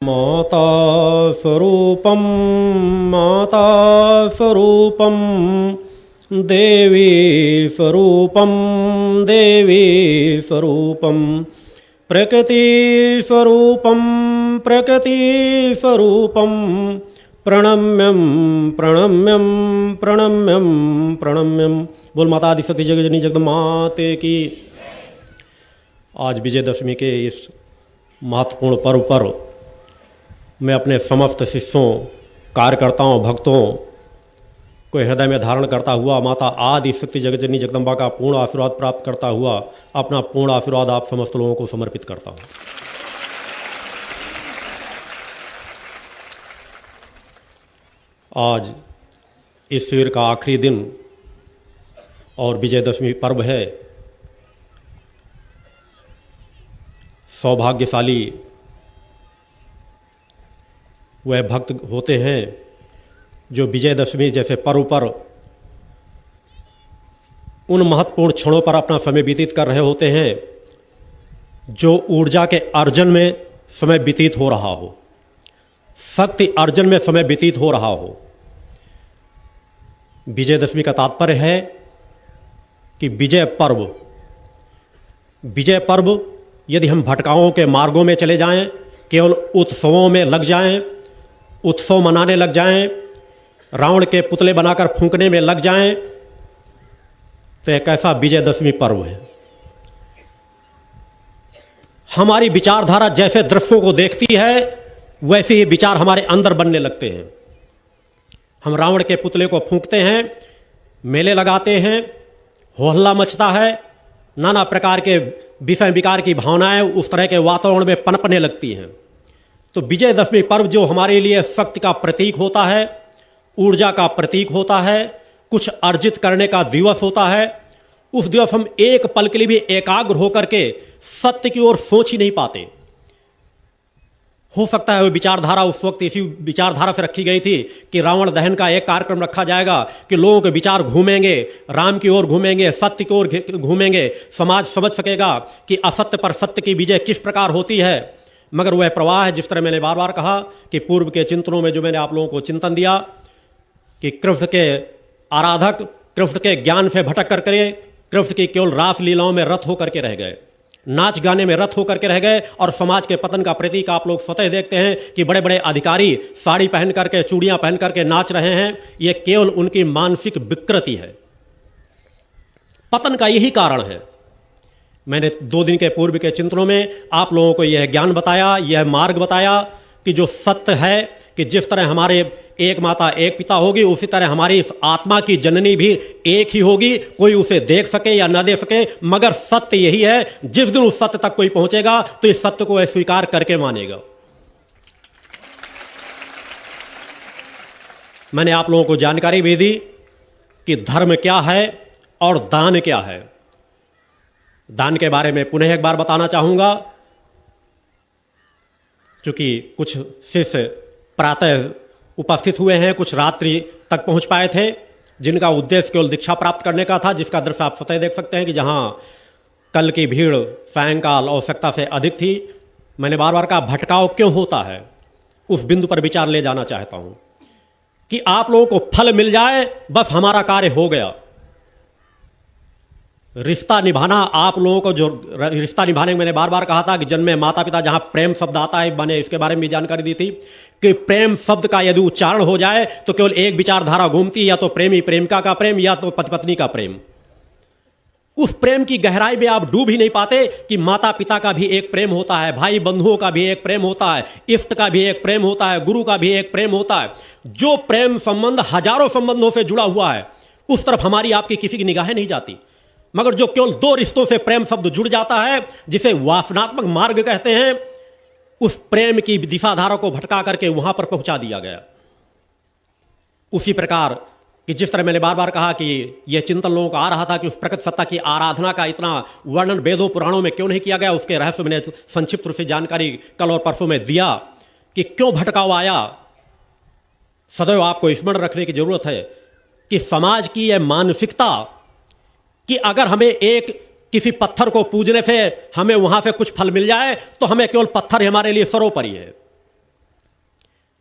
माता स्वरूपम माता स्वरूपम देवी स्वरूपम देवी स्वरूपम प्रकृति स्वरूपम प्रकृति स्वरूपम प्रणम्यम प्रणम्यम प्रणम्यम प्रणम्यम। बोल माता आदिशक्ति जगजननी जगदमाते की। आज विजयदशमी के इस महत्वपूर्ण पर्व पर मैं अपने समस्त शिष्यों, कार्यकर्ताओं, भक्तों को हृदय में धारण करता हुआ माता आदिशक्ति जगजननी जगदम्बा का पूर्ण आशीर्वाद प्राप्त करता हुआ अपना पूर्ण आशीर्वाद आप समस्त लोगों को समर्पित करता हूँ। आज इस शिविर का आखिरी दिन और विजयदशमी पर्व है। सौभाग्यशाली वह भक्त होते हैं जो विजयदशमी जैसे पर्व पर उन महत्वपूर्ण क्षणों पर अपना समय व्यतीत कर रहे होते हैं जो ऊर्जा के अर्जन में समय व्यतीत हो रहा हो, शक्ति अर्जन में समय व्यतीत हो रहा हो। विजयदशमी का तात्पर्य है कि विजय पर्व यदि हम भटकाओं के मार्गों में चले जाएं, केवल उत्सवों में लग जाएं, उत्सव मनाने लग जाएं, रावण के पुतले बनाकर फूंकने में लग जाएं, तो एक ऐसा विजयदशमी पर्व है। हमारी विचारधारा जैसे दृश्यों को देखती है वैसे ही विचार हमारे अंदर बनने लगते हैं। हम रावण के पुतले को फूंकते हैं, मेले लगाते हैं, हो हल्ला मचता है, नाना प्रकार के विषय विकार की भावनाएं उस तरह के वातावरण में पनपने लगती हैं। तो विजयदशमी पर्व जो हमारे लिए शक्ति का प्रतीक होता है, ऊर्जा का प्रतीक होता है, कुछ अर्जित करने का दिवस होता है, उस दिवस हम एक पल के लिए भी एकाग्र होकर के सत्य की ओर सोच ही नहीं पाते। हो सकता है वो विचारधारा उस वक्त इसी विचारधारा से रखी गई थी कि रावण दहन का एक कार्यक्रम रखा जाएगा कि लोगों के विचार घूमेंगे, राम की ओर घूमेंगे, सत्य की ओर घूमेंगे, समाज समझ सकेगा कि असत्य पर सत्य की विजय किस प्रकार होती है। मगर वह प्रवाह है, जिस तरह मैंने बार बार कहा कि पूर्व के चिंतनों में जो मैंने आप लोगों को चिंतन दिया कि कृष्ण के आराधक कृष्ण के ज्ञान से भटक करके कृष्ण की केवल रास लीलाओं में रत होकर के रह गए, नाच गाने में रत होकर के रह गए, और समाज के पतन का प्रतीक आप लोग स्वतः देखते हैं कि बड़े बड़े अधिकारी साड़ी पहन करके, चूड़ियां पहन करके नाच रहे हैं। यह केवल उनकी मानसिक विकृति है। पतन का यही कारण है। मैंने 2 दिन के पूर्व के चिंतनों में आप लोगों को यह ज्ञान बताया, यह मार्ग बताया कि जो सत्य है कि जिस तरह हमारे एक माता एक पिता होगी, उसी तरह हमारी इस आत्मा की जननी भी एक ही होगी। कोई उसे देख सके या न देख सके, मगर सत्य यही है। जिस दिन उस सत्य तक कोई पहुंचेगा तो इस सत्य को स्वीकार करके मानेगा। मैंने आप लोगों को जानकारी भी दी कि धर्म क्या है और दान क्या है। दान के बारे में पुनः एक बार बताना चाहूंगा, क्योंकि कुछ शिष्य प्रातः उपस्थित हुए हैं, कुछ रात्रि तक पहुंच पाए थे, जिनका उद्देश्य केवल दीक्षा प्राप्त करने का था, जिसका दृश्य आप स्वतः देख सकते हैं कि जहां कल की भीड़ सायंकाल आवश्यकता से अधिक थी। मैंने बार बार कहा भटकाव क्यों होता है, उस बिंदु पर विचार ले जाना चाहता हूं कि आप लोगों को फल मिल जाए, बस हमारा कार्य हो गया। रिश्ता निभाना, आप लोगों को जो रिश्ता निभाने में मैंने बार बार कहा था कि जन्म में माता पिता, जहां प्रेम शब्द आता है, मैंने इसके बारे में भी जानकारी दी थी कि प्रेम शब्द का यदि उच्चारण हो जाए तो केवल एक विचारधारा घूमती है, या तो प्रेमी प्रेमिका का प्रेम या तो पति पत्नी का प्रेम। उस प्रेम की गहराई में आप डूब ही नहीं पाते कि माता पिता का भी एक प्रेम होता है, भाई बंधुओं का भी एक प्रेम होता है, इष्ट का भी एक प्रेम होता है, गुरु का भी एक प्रेम होता है। जो प्रेम संबंध हजारों संबंधों से जुड़ा हुआ है, उस तरफ हमारी आपकी किसी की निगाहें नहीं जाती। मगर जो केवल 2 रिश्तों से प्रेम शब्द जुड़ जाता है, जिसे वासनात्मक मार्ग कहते हैं, उस प्रेम की दिशाधारा को भटका करके वहां पर पहुंचा दिया गया। उसी प्रकार कि जिस तरह मैंने बार बार कहा कि यह चिंतन लोगों को आ रहा था कि उस प्रकट सत्ता की आराधना का इतना वर्णन वेदों पुराणों में क्यों नहीं किया गया, उसके रहस्य मैंने संक्षिप्त रूप से जानकारी कल और परसों में दिया कि क्यों भटकाव आया। सदैव आपको स्मरण रखने की जरूरत है कि समाज की यह मानसिकता कि अगर हमें एक किसी पत्थर को पूजने से हमें वहां से कुछ फल मिल जाए तो हमें केवल पत्थर ही हमारे लिए सर्वोपरि है।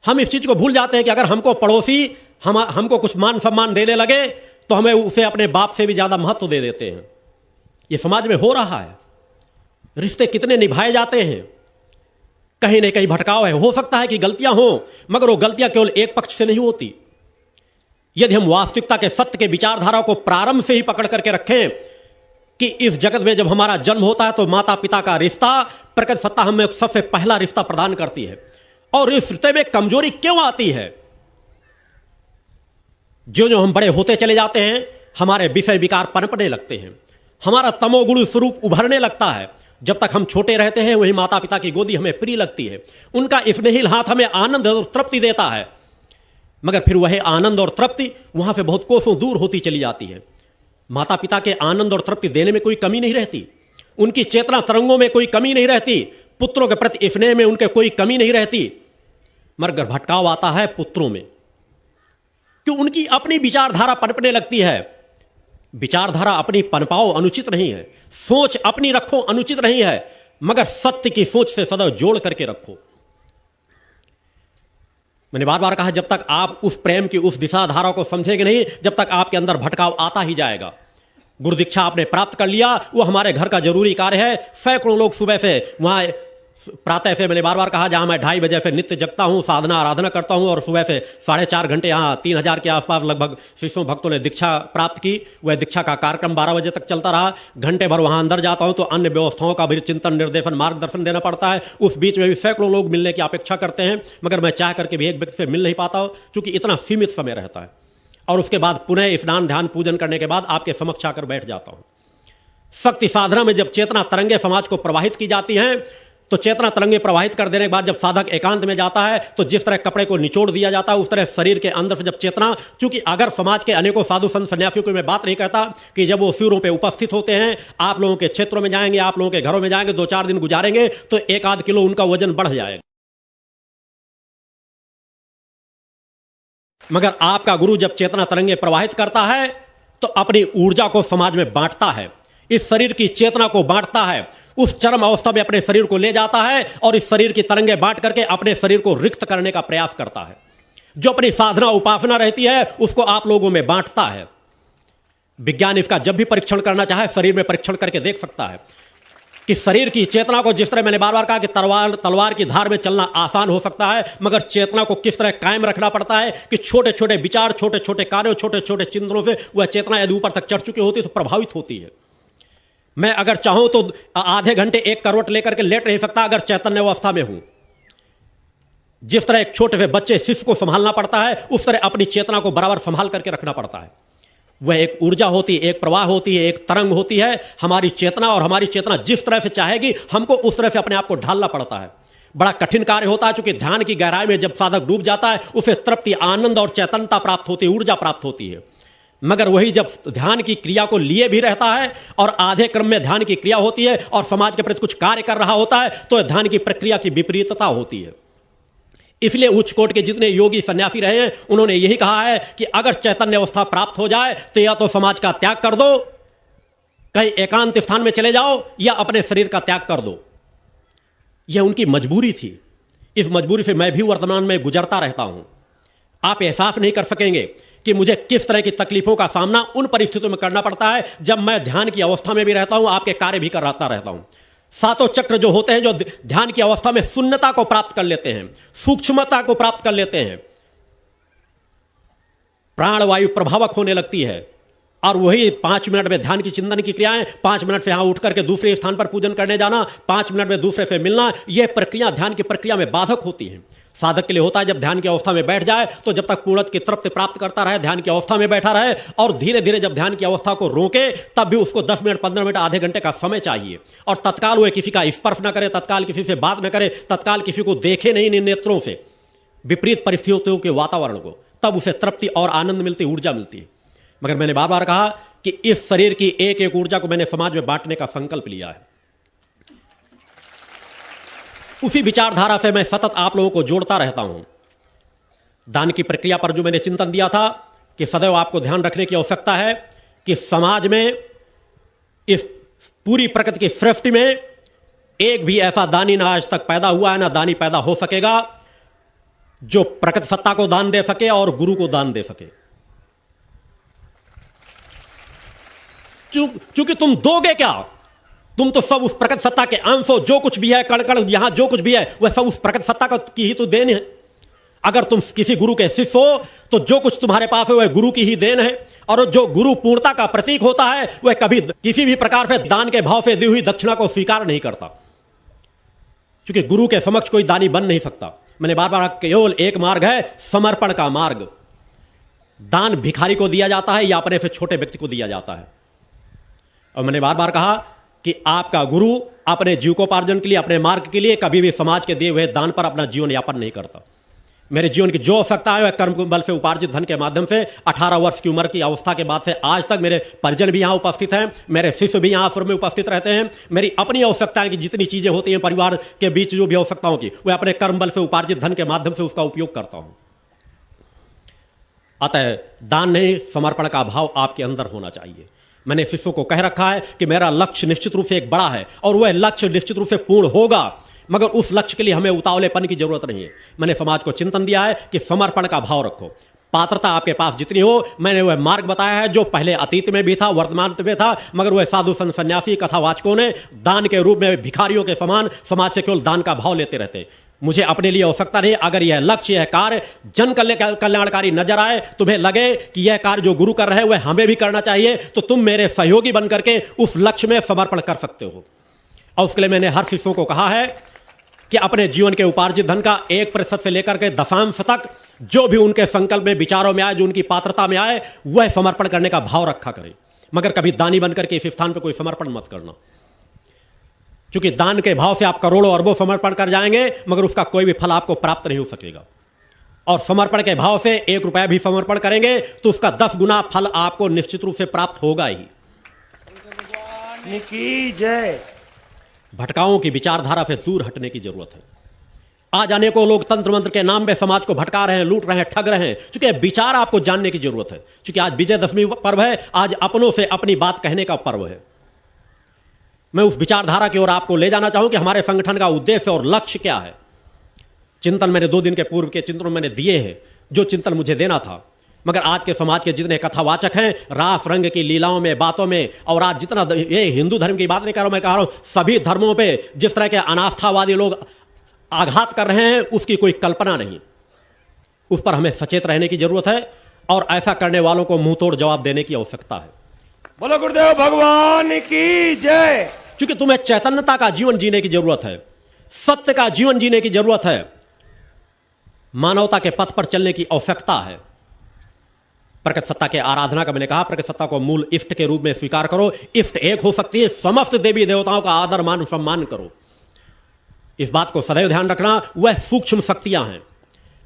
हम इस चीज को भूल जाते हैं कि अगर हमको पड़ोसी हमको कुछ मान सम्मान देने लगे तो हमें उसे अपने बाप से भी ज्यादा महत्व दे देते हैं। यह समाज में हो रहा है। रिश्ते कितने निभाए जाते हैं, कहीं न कहीं भटकाव है। हो सकता है कि गलतियां हो, मगर वो गलतियां केवल एक पक्ष से नहीं होती। यदि हम वास्तविकता के सत्य के विचारधारा को प्रारंभ से ही पकड़ करके रखें कि इस जगत में जब हमारा जन्म होता है तो माता पिता का रिश्ता, प्रकृति सत्ता हमें सबसे पहला रिश्ता प्रदान करती है। और इस रिश्ते में कमजोरी क्यों आती है? जो जो हम बड़े होते चले जाते हैं, हमारे विषय विकार पनपने लगते हैं, हमारा तमोगुण स्वरूप उभरने लगता है। जब तक हम छोटे रहते हैं वही माता पिता की गोदी हमें प्रिय लगती है, उनका स्नेहिल हाथ हमें आनंद और तृप्ति देता है। मगर फिर वह आनंद और तृप्ति वहां से बहुत कोसों दूर होती चली जाती है। माता पिता के आनंद और तृप्ति देने में कोई कमी नहीं रहती, उनकी चेतना तरंगों में कोई कमी नहीं रहती, पुत्रों के प्रति स्नेह में उनके कोई कमी नहीं रहती। मगर भटकाव आता है पुत्रों में, क्यों? उनकी अपनी विचारधारा पनपने लगती है। विचारधारा अपनी पनपाओ अनुचित नहीं है, सोच अपनी रखो अनुचित नहीं है, मगर सत्य की सोच से सदैव जोड़ करके रखो। मैंने बार बार कहा, जब तक आप उस प्रेम की उस दिशा धारा को समझेंगे नहीं, जब तक आपके अंदर भटकाव आता ही जाएगा। गुरु दीक्षा आपने प्राप्त कर लिया, वो हमारे घर का जरूरी कार्य है। सैकड़ों लोग सुबह से वहां प्रातः से, मैंने बार बार कहा, जहां मैं 2:30 बजे से नित्य जगता हूं, साधना आराधना करता हूं, और सुबह से 4.5 घंटे यहां 3000 के आसपास लगभग शिष्यों भक्तों ने दीक्षा प्राप्त की। वह दीक्षा का कार्यक्रम 12 बजे तक चलता रहा। घंटे भर वहां अंदर जाता हूं तो अन्य व्यवस्थाओं का भी चिंतन, निर्देशन, मार्गदर्शन देना पड़ता है। उस बीच में भी सैकड़ों लोग मिलने की अपेक्षा करते हैं, मगर मैं चाह करके भी एक व्यक्ति से मिल नहीं पाता हूं, क्योंकि इतना सीमित समय रहता है। और उसके बाद पुनः स्नान ध्यान पूजन करने के बाद आपके समक्ष आकर बैठ जाता हूं। शक्ति साधना में जब चेतना तरंगे समाज को प्रवाहित की जाती हैं, तो चेतना तरंगे प्रवाहित कर देने के बाद जब साधक एकांत में जाता है तो जिस तरह कपड़े को निचोड़ दिया जाता है, उस तरह शरीर के अंदर से जब चेतना, चूंकि अगर समाज के अनेकों साधु संत सन्यासियों को मैं बात नहीं कहता कि जब वो शिविरों पे उपस्थित होते हैं, आप लोगों के क्षेत्रों में जाएंगे, आप लोगों के घरों में जाएंगे, 2-4 दिन गुजारेंगे तो 1-8 किलो उनका वजन बढ़ जाएगा। मगर आपका गुरु जब चेतना तरंगे प्रवाहित करता है तो अपनी ऊर्जा को समाज में बांटता है, इस शरीर की चेतना को बांटता है, उस चरम अवस्था में अपने शरीर को ले जाता है और इस शरीर की तरंगे बांट करके अपने शरीर को रिक्त करने का प्रयास करता है। जो अपनी साधना उपासना रहती है उसको आप लोगों में बांटता है। विज्ञान इसका जब भी परीक्षण करना चाहे शरीर में परीक्षण करके देख सकता है कि शरीर की चेतना को, जिस तरह मैंने बार बार कहा कि तलवार की धार में चलना आसान हो सकता है, मगर चेतना को किस तरह कायम रखना पड़ता है कि छोटे छोटे विचार, छोटे छोटे कार्यों, छोटे छोटे चिंतनों से वह चेतना यदि ऊपर तक चढ़ चुकी होती तो प्रभावित होती है। मैं अगर चाहूं तो आधे घंटे एक करवट लेकर के लेट नहीं सकता अगर चैतन्य अवस्था में हूं। जिस तरह एक छोटे से बच्चे शिशु को संभालना पड़ता है, उस तरह अपनी चेतना को बराबर संभाल करके रखना पड़ता है। वह एक ऊर्जा होती है, एक प्रवाह होती है, एक तरंग होती है हमारी चेतना, और हमारी चेतना जिस तरह से चाहेगी हमको उस तरह से अपने आप को ढालना पड़ता है। बड़ा कठिन कार्य होता है, क्योंकि ध्यान की गहराई में जब साधक डूब जाता है उसे तृप्ति, आनंद और चैतन्यता प्राप्त होती है, ऊर्जा प्राप्त होती है। मगर वही जब ध्यान की क्रिया को लिए भी रहता है और आधे क्रम में ध्यान की क्रिया होती है और समाज के प्रति कुछ कार्य कर रहा होता है, तो ध्यान की प्रक्रिया की विपरीतता होती है। इसलिए उच्च कोट के जितने योगी सन्यासी रहे हैं उन्होंने यही कहा है कि अगर चैतन्य अवस्था प्राप्त हो जाए तो या तो समाज का त्याग कर दो, कहीं एकांत स्थान में चले जाओ, या अपने शरीर का त्याग कर दो। यह उनकी मजबूरी थी। इस मजबूरी से मैं भी वर्तमान में गुजरता रहता हूं। आप एहसास नहीं कर सकेंगे कि मुझे किस तरह की तकलीफों का सामना उन परिस्थितियों में करना पड़ता है जब मैं ध्यान की अवस्था में भी रहता हूं, आपके कार्य भी कराता रहता हूं। सातों चक्र जो होते हैं, जो ध्यान की अवस्था में शून्यता को प्राप्त कर लेते हैं, सूक्ष्मता को प्राप्त कर लेते हैं, प्राणवायु प्रभावक होने लगती है, और वही 5 मिनट में ध्यान की चिंतन की क्रियाएं, 5 मिनट से यहां उठ करके दूसरे स्थान पर पूजन करने जाना, 5 मिनट में दूसरे से मिलना, यह प्रक्रिया ध्यान की प्रक्रिया में बाधक होती है। साधक के लिए होता है जब ध्यान की अवस्था में बैठ जाए तो जब तक पूर्णत की तृप्ति प्राप्त करता रहे, ध्यान की अवस्था में बैठा रहे, और धीरे धीरे जब ध्यान की अवस्था को रोके तब भी उसको 10 मिनट, 15 मिनट, आधे घंटे का समय चाहिए। और तत्काल वह किसी का स्पर्श न करे, तत्काल किसी से बात न करे, तत्काल किसी को देखे नहीं नेत्रों से, विपरीत परिस्थितियों के वातावरण को, तब उसे तृप्ति और आनंद मिलती, ऊर्जा मिलती है। मगर मैंने बार बार कहा कि इस शरीर की एक एक ऊर्जा को मैंने समाज में बांटने का संकल्प लिया है। उसी विचारधारा से मैं सतत आप लोगों को जोड़ता रहता हूं। दान की प्रक्रिया पर जो मैंने चिंतन दिया था कि सदैव आपको ध्यान रखने की आवश्यकता है कि समाज में, इस पूरी प्रकृति की सृष्टि में एक भी ऐसा दानी ना आज तक पैदा हुआ है, ना दानी पैदा हो सकेगा जो प्रकृत सत्ता को दान दे सके और गुरु को दान दे सके। चूंकि तुम दोगे क्या, तुम तो सब उस प्रकृत सत्ता के अंश हो। जो कुछ भी है, कण कण यहां जो कुछ भी है, वह सब उस प्रकृत सत्ता की ही तो देन है। अगर तुम किसी गुरु के शिष्य हो तो जो कुछ तुम्हारे पास है वह गुरु की ही देन है। और जो गुरु पूर्णता का प्रतीक होता है वह कभी किसी भी प्रकार से दान के भाव से दी हुई दक्षिणा को स्वीकार नहीं करता, क्योंकि गुरु के समक्ष कोई दानी बन नहीं सकता। मैंने बार बार, केवल एक मार्ग है, समर्पण का मार्ग। दान भिखारी को दिया जाता है या अपने से छोटे व्यक्ति को दिया जाता है। और मैंने बार बार कहा कि आपका गुरु अपने जीविकोपार्जन के लिए, अपने मार्ग के लिए कभी भी समाज के दिए हुए दान पर अपना जीवन यापन नहीं करता। मेरे जीवन की जो आवश्यकता है वह कर्म बल से उपार्जित धन के माध्यम से 18 वर्ष की उम्र की अवस्था के बाद से आज तक मेरे परिजन भी यहां उपस्थित हैं, मेरे शिष्य भी यहां आश्रम में उपस्थित रहते हैं। मेरी अपनी आवश्यकताएं की जितनी चीजें होती हैं परिवार के बीच जो भी आवश्यकताओं की, वह अपने कर्म बल से उपार्जित धन के माध्यम से उसका उपयोग करता हूं। अतः दान नहीं, समर्पण का भाव आपके अंदर होना चाहिए। मैंने शिष्यों को कह रखा है कि मेरा लक्ष्य निश्चित रूप से एक बड़ा है और वह लक्ष्य निश्चित रूप से पूर्ण होगा, मगर उस लक्ष्य के लिए हमें उतावलेपन की जरूरत नहीं है। मैंने समाज को चिंतन दिया है कि समर्पण का भाव रखो। पात्रता आपके पास जितनी हो, मैंने वह मार्ग बताया है जो पहले अतीत में भी था, वर्तमान में था, मगर वह साधु संत सन्यासी कथावाचकों ने दान के रूप में भिखारियों के समान समाज से केवल दान का भाव लेते रहते। मुझे अपने लिए आवश्यकता नहीं। अगर यह लक्ष्य, यह कार्य जन कल्याणकारी नजर आए, तुम्हें लगे कि यह कार्य जो गुरु कर रहे हैं वह हमें भी करना चाहिए, तो तुम मेरे सहयोगी बनकर के उस लक्ष्य में समर्पण कर सकते हो। और उसके लिए मैंने हर शिष्यों को कहा है कि अपने जीवन के उपार्जित धन का 1% से लेकर के दशांश तक जो भी उनके संकल्प में, विचारों में आए, जो उनकी पात्रता में आए, वह समर्पण करने का भाव रखा करें। मगर कभी दानी बनकर के इस स्थान पर कोई समर्पण मत करना, क्योंकि दान के भाव से आप करोड़ों अरबों समर्पण कर जाएंगे मगर उसका कोई भी फल आपको प्राप्त नहीं हो सकेगा। और समर्पण के भाव से 1 रुपया भी समर्पण करेंगे तो उसका 10 गुना फल आपको निश्चित रूप से प्राप्त होगा ही। जय। भटकाओं की विचारधारा से दूर हटने की जरूरत है। आज अनेकों लोग तंत्र मंत्र के नाम पे समाज को भटका रहे हैं, लूट रहे हैं, ठग रहे हैं। चूंकि विचार आपको जानने की जरूरत है, क्योंकि आज विजयदशमी पर्व है, आज अपनों से अपनी बात कहने का पर्व है। मैं उस विचारधारा की ओर आपको ले जाना चाहूं कि हमारे संगठन का उद्देश्य और लक्ष्य क्या है। चिंतन मैंने 2 दिन के पूर्व के चिंतन मैंने दिए हैं, जो चिंतन मुझे देना था। मगर आज के समाज के जितने कथावाचक हैं, रास रंग की लीलाओं में, बातों में, और आज जितना, ये हिंदू धर्म की बात नहीं कर रहा हूं, मैं कह रहा हूं सभी धर्मों पे जिस तरह के अनास्थावादी लोग आघात कर रहे हैं, उसकी कोई कल्पना नहीं। उस पर हमें सचेत रहने की जरूरत है और ऐसा करने वालों को मुंह तोड़ जवाब देने की आवश्यकता है। बोलो गुरुदेव भगवान की जय। क्योंकि तुम्हें चैतन्यता का जीवन जीने की जरूरत है, सत्य का जीवन जीने की जरूरत है, मानवता के पथ पर चलने की आवश्यकता है। प्रकट सत्ता के आराधना का मैंने कहा, प्रकट सत्ता को मूल इष्ट के रूप में स्वीकार करो। इष्ट एक हो सकती है, समस्त देवी देवताओं का आदर मान सम्मान करो। इस बात को सदैव ध्यान रखना, वह सूक्ष्म शक्तियां हैं।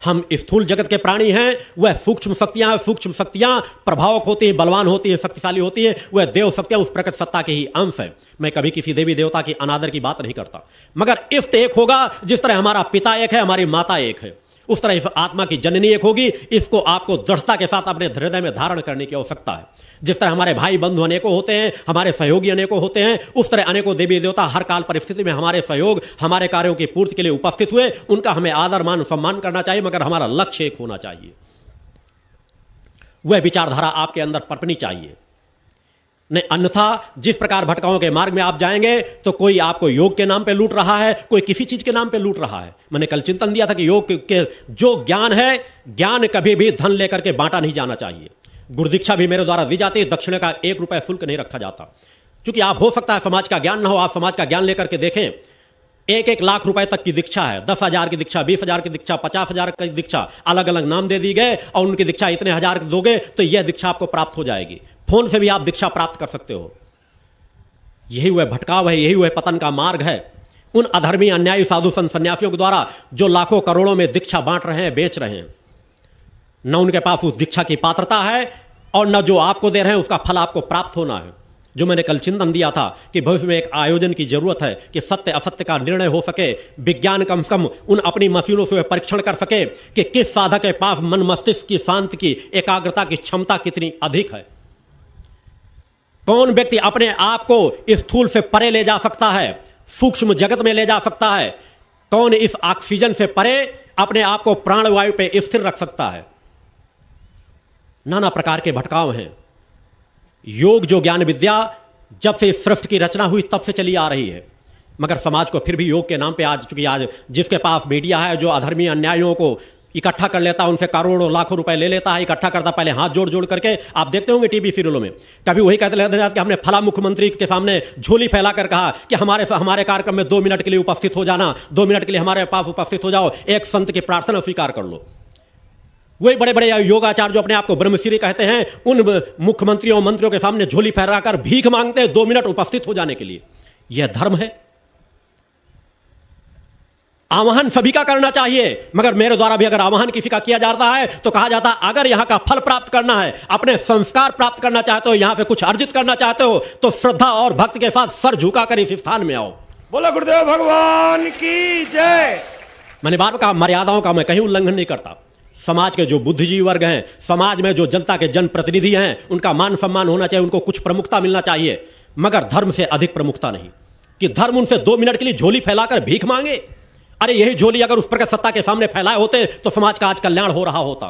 हम स्थूल जगत के प्राणी हैं, वह सूक्ष्म शक्तियां हैं। सूक्ष्म शक्तियां प्रभावक होती हैं, बलवान होती हैं, शक्तिशाली होती हैं। वह देव शक्तियां उस प्रकट सत्ता के ही अंश है। मैं कभी किसी देवी देवता की अनादर की बात नहीं करता, मगर इष्ट एक होगा। जिस तरह हमारा पिता एक है, हमारी माता एक है, उस तरह इस आत्मा की जननी एक होगी। इसको आपको दृढ़ता के साथ अपने हृदय में धारण करने की आवश्यकता है। जिस तरह हमारे भाई बंधु अनेकों होते हैं, हमारे सहयोगी अनेकों होते हैं, उस तरह अनेकों देवी देवता हर काल परिस्थिति में हमारे सहयोग, हमारे कार्यों की पूर्ति के लिए उपस्थित हुए। उनका हमें आदर मान सम्मान करना चाहिए, मगर हमारा लक्ष्य एक होना चाहिए। वह विचारधारा आपके अंदर पनपनी चाहिए। नहीं, अन्यथा जिस प्रकार भटकाओं के मार्ग में आप जाएंगे तो कोई आपको योग के नाम पे लूट रहा है, कोई किसी चीज के नाम पे लूट रहा है। मैंने कल चिंतन दिया था कि योग के जो ज्ञान है, ज्ञान कभी भी धन लेकर के बांटा नहीं जाना चाहिए। गुरु दीक्षा भी मेरे द्वारा दी जाती है, दक्षिण का 1 रुपया शुल्क नहीं रखा जाता। क्योंकि आप हो सकता है समाज का ज्ञान ना हो, आप समाज का ज्ञान लेकर के देखें, 1-1 लाख रुपए तक की दीक्षा है, 10,000 की दीक्षा, 20,000 की दीक्षा, 50,000 की दीक्षा, अलग अलग नाम दे दी गए और उनकी दीक्षा इतने हजार दोगे तो यह दीक्षा आपको प्राप्त हो जाएगी। फोन से भी आप दीक्षा प्राप्त कर सकते हो। यही वह भटकाव है, यही वह पतन का मार्ग है। उन अधर्मी अन्यायी साधु संत सन्यासियों के द्वारा जो लाखों करोड़ों में दीक्षा बांट रहे हैं, बेच रहे हैं। न उनके पास उस दीक्षा की पात्रता है और न जो आपको दे रहे हैं उसका फल आपको प्राप्त होना है। जो मैंने कल चिंतन दिया था कि भविष्य में एक आयोजन की जरूरत है कि सत्य असत्य का निर्णय हो सके। विज्ञान कम से कम उन अपनी मशीनों से परीक्षण कर सके कि किस साधक के पास मन मस्तिष्क की शांति की, एकाग्रता की क्षमता कितनी अधिक है। कौन व्यक्ति अपने आप को स्थूल से परे ले जा सकता है, सूक्ष्म जगत में ले जा सकता है। कौन इस ऑक्सीजन से परे अपने आप को प्राणवायु पे स्थिर रख सकता है। नाना प्रकार के भटकाव हैं। योग जो ज्ञान विद्या जब से इस सृष्टि की रचना हुई तब से चली आ रही है, मगर समाज को फिर भी योग के नाम पे आज, चूंकि आज जिसके पास मीडिया है, जो अधर्मी अन्यायियों को इकट्ठा कर लेता है, उनसे करोड़ों लाखों रुपए ले लेता है, इकट्ठा करता, पहले हाथ जोड़ जोड़ करके। आप देखते होंगे टीवी सीरियलों में कभी वही कहते रहते हैं कि हमने फला मुख्यमंत्री के सामने झोली फैलाकर कहा कि हमारे कार्यक्रम में 2 मिनट के लिए उपस्थित हो जाना, 2 मिनट के लिए हमारे पास उपस्थित हो जाओ, एक संत की प्रार्थना स्वीकार कर लो। वही बड़े बड़े योगाचार्य जो अपने आप को ब्रह्मश्री कहते हैं, उन मुख्यमंत्रियों मंत्रियों के सामने झोली फहराकर भीख मांगते हैं 2 मिनट उपस्थित हो जाने के लिए। यह धर्म है? आवाहन सभी का करना चाहिए, मगर मेरे द्वारा भी अगर आवाहन किसी का किया जाता है तो कहा जाता है अगर यहां का फल प्राप्त करना है, अपने संस्कार प्राप्त करना चाहते हो, यहां पे कुछ अर्जित करना चाहते हो, तो श्रद्धा और भक्ति के साथ सर झुकाकर इस स्थान में आओ। बोलो गुरुदेव भगवान की जय। मैंने बार का मर्यादाओं का मैं कहीं उल्लंघन नहीं करता। समाज के जो बुद्धिजीवी वर्ग हैं, समाज में जो जनता के जनप्रतिनिधि हैं, उनका मान सम्मान होना चाहिए, उनको कुछ प्रमुखता मिलना चाहिए, मगर धर्म से अधिक प्रमुखता नहीं कि धर्म उनसे 2 मिनट के लिए झोली फैलाकर भीख मांगे। अरे यही झोली अगर उस प्रकट सत्ता के सामने फैलाए होते तो समाज का आज कल्याण हो रहा होता।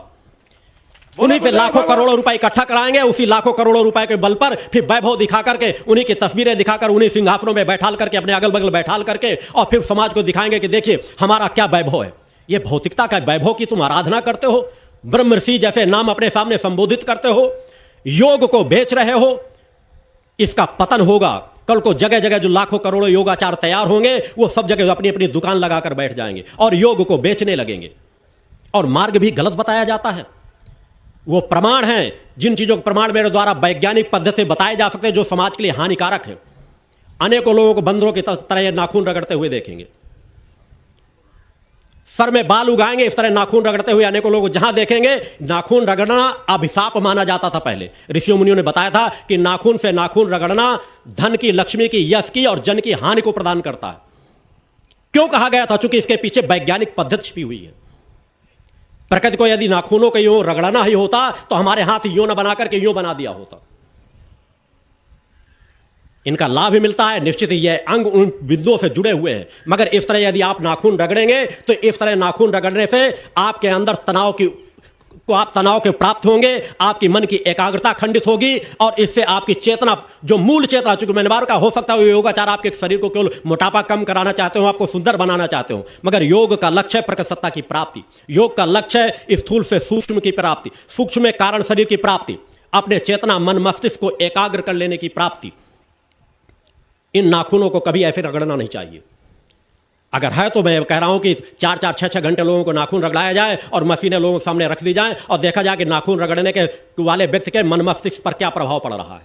उन्हीं से लाखों करोड़ों रुपए इकट्ठा कराएंगे, उसी लाखों करोड़ों रुपए के बल पर फिर वैभव दिखा करके, उन्हीं की तस्वीरें दिखाकर, उन्हीं सिंहासनों में बैठाल करके, अपने अगल बगल बैठाल करके, और फिर समाज को दिखाएंगे कि देखिए हमारा क्या वैभव है। ये भौतिकता का वैभव की तुम आराधना करते हो, ब्रह्मर्षि जैसे नाम अपने सामने संबोधित करते हो, योग को बेच रहे हो, इसका पतन होगा। कल को जगह जगह जो लाखों करोड़ों योगाचार तैयार होंगे, वो सब जगह अपनी अपनी दुकान लगाकर बैठ जाएंगे और योग को बेचने लगेंगे। और मार्ग भी गलत बताया जाता है। वो प्रमाण हैं, जिन चीजों के प्रमाण मेरे द्वारा वैज्ञानिक पद्धति से बताए जा सकते हैं, जो समाज के लिए हानिकारक है। अनेकों लोगों को बंदरों की तरह नाखून रगड़ते हुए देखेंगे, सर में बाल उगाएंगे, इस तरह नाखून रगड़ते हुए अनेकों लोग जहां देखेंगे। नाखून रगड़ना अभिशाप माना जाता था पहले। ऋषियों मुनियों ने बताया था कि नाखून से नाखून रगड़ना धन की, लक्ष्मी की, यश की और जन की हानि को प्रदान करता है। क्यों कहा गया था? चूंकि इसके पीछे वैज्ञानिक पद्धति छिपी हुई है। प्रकृति को यदि नाखूनों को यूं रगड़ना ही होता तो हमारे हाथ यूं न बनाकर के यूं बना दिया होता। इनका लाभ भी मिलता है, निश्चित ही यह अंग उन बिंदुओं से जुड़े हुए हैं, मगर इस तरह यदि आप नाखून रगड़ेंगे तो इस तरह नाखून रगड़ने से आपके अंदर तनाव के प्राप्त होंगे, आपकी मन की एकाग्रता खंडित होगी, और इससे आपकी चेतना, जो मूल चेतना, चूंकि मैंने बार का हो सकता है योगाचार आपके शरीर को केवल मोटापा कम कराना चाहते हो, आपको सुंदर बनाना चाहते हो, मगर योग का लक्ष्य है प्रकट सत्ता की प्राप्ति। योग का लक्ष्य है स्थूल से सूक्ष्म की प्राप्ति, सूक्ष्म में कारण शरीर की प्राप्ति, अपने चेतना मन मस्तिष्क को एकाग्र कर लेने की प्राप्ति। इन नाखूनों को कभी ऐसे रगड़ना नहीं चाहिए। अगर है तो मैं कह रहा हूं कि 4-4, 6-6 घंटे लोगों को नाखून रगड़ाया जाए और मशीनें लोगों के सामने रख दी जाए और देखा जाए कि नाखून रगड़ने के वाले व्यक्ति के मन मस्तिष्क पर क्या प्रभाव पड़ रहा है।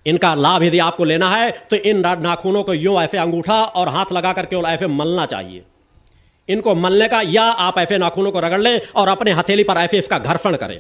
इनका लाभ यदि आपको लेना है तो इन नाखूनों को यूं ऐसे अंगूठा और हाथ लगाकर केवल ऐसे मलना चाहिए। इनको मलने का, या आप ऐसे नाखूनों को रगड़ लें और अपने हथेली पर ऐसे इसका घर्षण करें।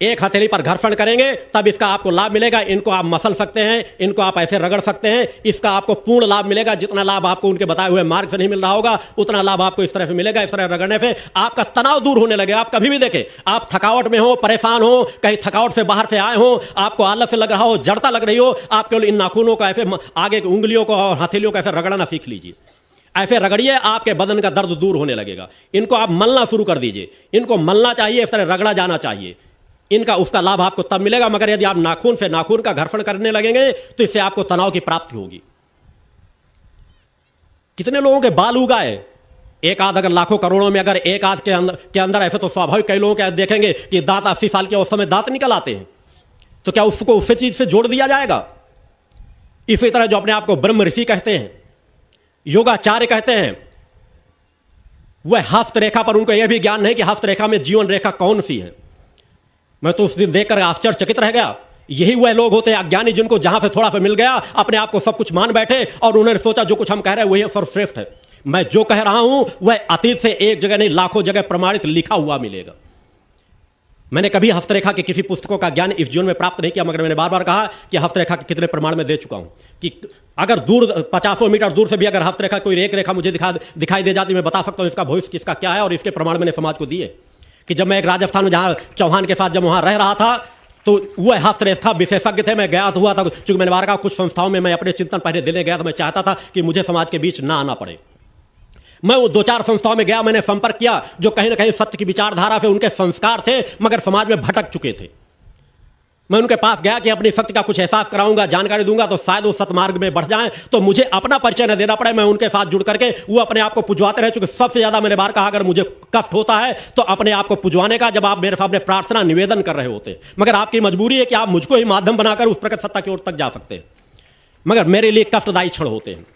एक हथेली पर घर्षण करेंगे तब इसका आपको लाभ मिलेगा। इनको आप मसल सकते हैं, इनको आप ऐसे रगड़ सकते हैं, इसका आपको पूर्ण लाभ मिलेगा। जितना लाभ आपको उनके बताए हुए मार्ग से नहीं मिल रहा होगा, उतना लाभ आपको इस तरह से मिलेगा। इस तरह रगड़ने से आपका तनाव दूर होने लगेगा। आप कभी भी देखें, आप थकावट में हो, परेशान हो, कहीं थकावट से बाहर से आए हो, आपको आलस से लग रहा हो, जड़ता लग रही हो, आप केवल इन नाखूनों को ऐसे, आगे की उंगलियों को और हथेलियों को ऐसे रगड़ना सीख लीजिए। ऐसे रगड़िए, आपके बदन का दर्द दूर होने लगेगा। इनको आप मलना शुरू कर दीजिए। इनको मलना चाहिए, इस तरह रगड़ा जाना चाहिए। इनका उसका लाभ आपको तब मिलेगा, मगर यदि आप नाखून से नाखून का घर्षण करने लगेंगे तो इससे आपको तनाव की प्राप्ति होगी। कितने लोगों के बाल उगाए, एक आध, अगर लाखों करोड़ों में अगर एक आध के अंदर ऐसे, तो स्वाभाविक कई लोगों के देखेंगे कि दांत 80 साल की अवस्था में दांत निकल आते हैं, तो क्या उसको उस चीज से जोड़ दिया जाएगा? इसी तरह जो अपने आप को ब्रह्म ऋषि कहते हैं, योगाचार्य कहते हैं, वह हस्त रेखा पर उनको यह भी ज्ञान नहीं कि हस्त रेखा में जीवन रेखा कौन सी है। मैं तो उस दिन देखकर आश्चर्यचकित रह गया। यही वह लोग होते हैं अज्ञानी, जिनको जहां से थोड़ा सा मिल गया अपने आप को सब कुछ मान बैठे और उन्होंने सोचा जो कुछ हम कह रहे हैं वही सर्वश्रेष्ठ है। मैं जो कह रहा हूं वह अतीत से एक जगह नहीं, लाखों जगह प्रमाणित लिखा हुआ मिलेगा। मैंने कभी हस्तरेखा के किसी पुस्तकों का ज्ञान इस जीवन में प्राप्त नहीं किया, मगर मैंने बार बार कहा कि हस्तरेखा के कितने प्रमाण में दे चुका हूं कि अगर दूर 50 मीटर दूर से भी अगर हस्तरेखा कोई एक रेखा मुझे दिखाई दे जाती, मैं बता सकता हूं इसका भविष्य किसका क्या है, और इसके प्रमाण मैंने समाज को दिए। कि जब मैं एक राजस्थान में, जहां चौहान के साथ जब वहां रह रहा था, तो वह हस्तरेखा विशेषज्ञ थे। मैं गया हुआ था, चूंकि मैंने बार कहा कुछ संस्थाओं में मैं अपने चिंतन पहले देने गया था। मैं चाहता था कि मुझे समाज के बीच ना आना पड़े। मैं वो 2-4 संस्थाओं में गया, मैंने संपर्क किया जो कहीं ना कहीं सत्य की विचारधारा से उनके संस्कार थे मगर समाज में भटक चुके थे। मैं उनके पास गया कि अपनी सत्य का कुछ एहसास कराऊंगा, जानकारी दूंगा तो शायद वो सतमार्ग में बढ़ जाएं, तो मुझे अपना परिचय न देना पड़े। मैं उनके साथ जुड़ करके वो अपने आप को पुजवाते रहे। चूंकि सबसे ज्यादा मैंने बार कहा, अगर मुझे कष्ट होता है तो अपने आप को पुजवाने का, जब आप मेरे सामने प्रार्थना निवेदन कर रहे होते। मगर आपकी मजबूरी है कि आप मुझको ही माध्यम बनाकर उस प्रकट सत्ता की ओर तक जा सकते हैं, मगर मेरे लिए कष्टदायी क्षण होते हैं।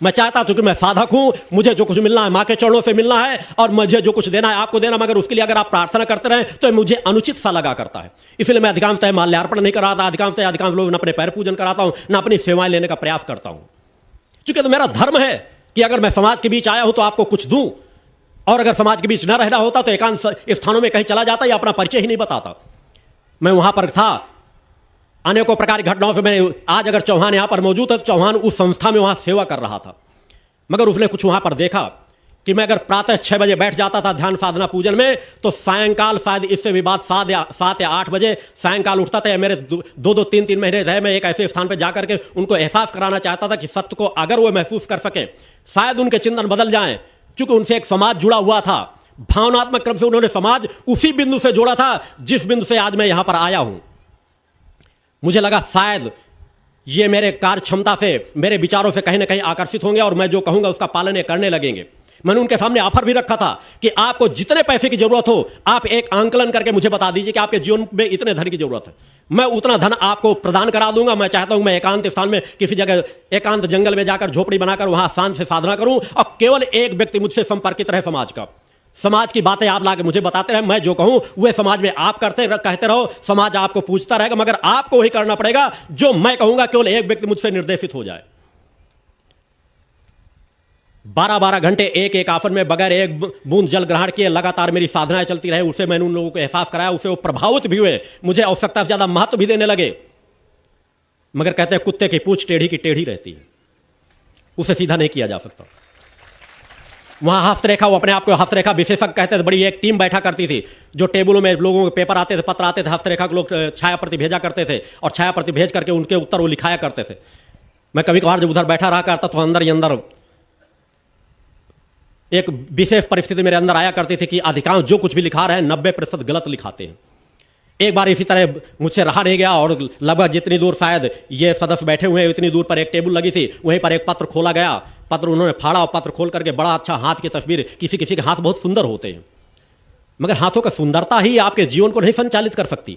मैं चाहता हूं कि मैं साधक हूं, मुझे जो कुछ मिलना है मां के चरणों से मिलना है और मुझे जो कुछ देना है आपको देना, मगर उसके लिए अगर आप प्रार्थना करते रहे तो मुझे अनुचित सा लगा करता है। इसलिए मैं अधिकांशतः माल्यार्पण नहीं कराता, अधिकांश लोग न अपने पैर पूजन कराता हूं, न अपनी सेवाएं लेने का प्रयास करता हूं। चूंकि तो मेरा धर्म है कि अगर मैं समाज के बीच आया हूं तो आपको कुछ दूं, और अगर समाज के बीच न रहना होता तो एकांत स्थानों में कहीं चला जाता या अपना परिचय ही नहीं बताता। मैं वहां पर था, अनेकों प्रकार की घटनाओं से मैं आज अगर चौहान यहां पर मौजूद है तो चौहान उस संस्था में वहां सेवा कर रहा था। मगर उसने कुछ वहां पर देखा कि मैं अगर प्रातः 6 बजे बैठ जाता था ध्यान साधना पूजन में, तो सायंकाल शायद इससे भी बाद 7 या 8 बजे सायंकाल उठता था। मेरे 2-3 महीने रहे, मैं एक ऐसे स्थान पर जाकर के उनको एहसास कराना चाहता था कि सत्य को अगर वो महसूस कर सके शायद उनके चिंतन बदल जाएं। चूंकि उनसे एक समाज जुड़ा हुआ था, भावनात्मक क्रम से उन्होंने समाज उसी बिंदु से जोड़ा था जिस बिंदु से आज मैं यहां पर आया हूं। मुझे लगा शायद ये मेरे कार्य क्षमता से, मेरे विचारों से कहीं ना कहीं आकर्षित होंगे और मैं जो कहूंगा उसका पालन ये करने लगेंगे। मैंने उनके सामने ऑफर भी रखा था कि आपको जितने पैसे की जरूरत हो आप एक आंकलन करके मुझे बता दीजिए कि आपके जीवन में इतने धन की जरूरत है, मैं उतना धन आपको प्रदान करा दूंगा। मैं चाहता हूं मैं एकांत स्थान में किसी जगह एकांत जंगल में जाकर झोपड़ी बनाकर वहां शांत से साधना करूं और केवल एक व्यक्ति मुझसे संपर्कित रहे समाज का। समाज की बातें आप लाके मुझे बताते रहे, मैं जो कहूं वह समाज में आप कहते रहो, समाज आपको पूछता रहेगा, मगर आपको वही करना पड़ेगा जो मैं कहूंगा। केवल एक व्यक्ति मुझसे निर्देशित हो जाए। 12-12 घंटे एक आसन में बगैर एक बूंद जल ग्रहण किए लगातार मेरी साधनाएं चलती रहे। उससे मैंने उन लोगों को एहसास कराया, उससे वो प्रभावित भी हुए, मुझे आवश्यकता से ज्यादा महत्व भी देने लगे। मगर कहते हैं कुत्ते की पूंछ टेढ़ी की टेढ़ी रहती है, उसे सीधा नहीं किया जा सकता। वहां हस्तरेखा, वो अपने आप को हस्तरेखा विशेषज्ञ कहते थे। बड़ी एक टीम बैठा करती थी जो टेबलों में लोगों के पेपर आते थे, पत्र आते थे, हस्तरेखा के लोग छाया प्रति भेजा करते थे और छाया प्रति भेज करके उनके उत्तर वो लिखाया करते थे। मैं कभी कभार जब उधर बैठा रहा करता तो अंदर ही अंदर एक विशेष परिस्थिति मेरे अंदर आया करती थी कि अधिकांश जो कुछ भी लिखा रहे हैं 90% गलत लिखाते हैं। एक बार इसी तरह मुझसे रहा नहीं गया और लगभग जितनी दूर शायद ये सदस्य बैठे हुए हैं उतनी दूर पर एक टेबल लगी थी, वहीं पर एक पत्र खोला गया। पत्र उन्होंने फाड़ा और पत्र खोल करके बड़ा अच्छा हाथ की तस्वीर, किसी किसी के हाथ बहुत सुंदर होते हैं, मगर हाथों का सुंदरता ही आपके जीवन को नहीं संचालित कर सकती,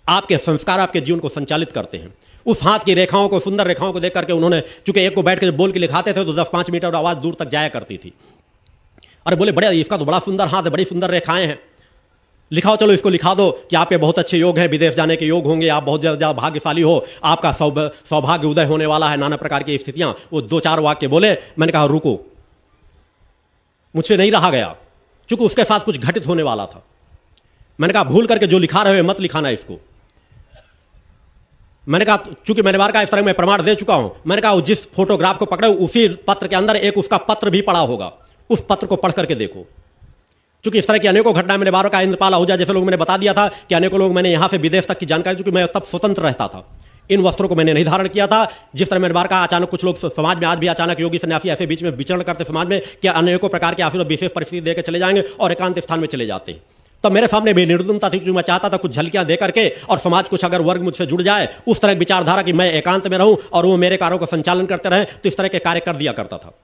आपके संस्कार आपके जीवन को संचालित करते हैं। उस हाथ की रेखाओं को, सुंदर रेखाओं को देख करके उन्होंने, चूंकि एक को बैठ के बोल के लिखाते थे तो 10-5 मीटर आवाज दूर तक जाया करती थी। अरे बोले बड़े, इसका तो बड़ा सुंदर हाथ है, बड़ी सुंदर रेखाएं हैं, लिखाओ, चलो इसको लिखा दो कि आपके बहुत अच्छे योग हैं, विदेश जाने के योग होंगे, आप बहुत ज्यादा भाग्यशाली हो, आपका सौभाग्य उदय होने वाला है, नाना प्रकार की स्थितियां। वो 2-4 वाक्य बोले। मैंने कहा रुको, मुझसे नहीं रहा गया, चूंकि उसके साथ कुछ घटित होने वाला था। मैंने कहा भूल करके जो लिखा रहे हो मत लिखाना इसको। मैंने कहा चूंकि मैंने बार का इस तरह मैं प्रमाण दे चुका हूं, मैंने कहा जिस फोटोग्राफ को पकड़े उसी पत्र के अंदर एक उसका पत्र भी पड़ा होगा, उस पत्र को पढ़ करके देखो। चूंकि इस तरह की अनेकों घटनाएं मेरे बार का इंतकाल हो जाए, जैसे लोग मैंने बता दिया था कि अनेकों लोग, मैंने यहां से विदेश तक की जानकारी, चूंकि मैं तब स्वतंत्र रहता था, इन वस्त्रों को मैंने नहीं धारण किया था। जिस तरह मेरे बार का अचानक कुछ लोग समाज में आज भी अचानक योगी सन्यासी ऐसे बीच में विचरण करते समाज में कि अनेकों प्रकार के आफिर विशेष परिस्थिति देकर चले जाएंगे और एकांत स्थान में चले जाते हैं। तब मेरे सामने भी निर्दनता थी, क्योंकि मैं चाहता था कुछ झलकियां दे करके और समाज कुछ अगर वर्ग मुझसे जुड़ जाए उस तरह की विचारधारा कि मैं एकांत में रहूं और वो मेरे कार्यों का संचालन करते रहे, तो इस तरह के कार्य कर दिया करता था।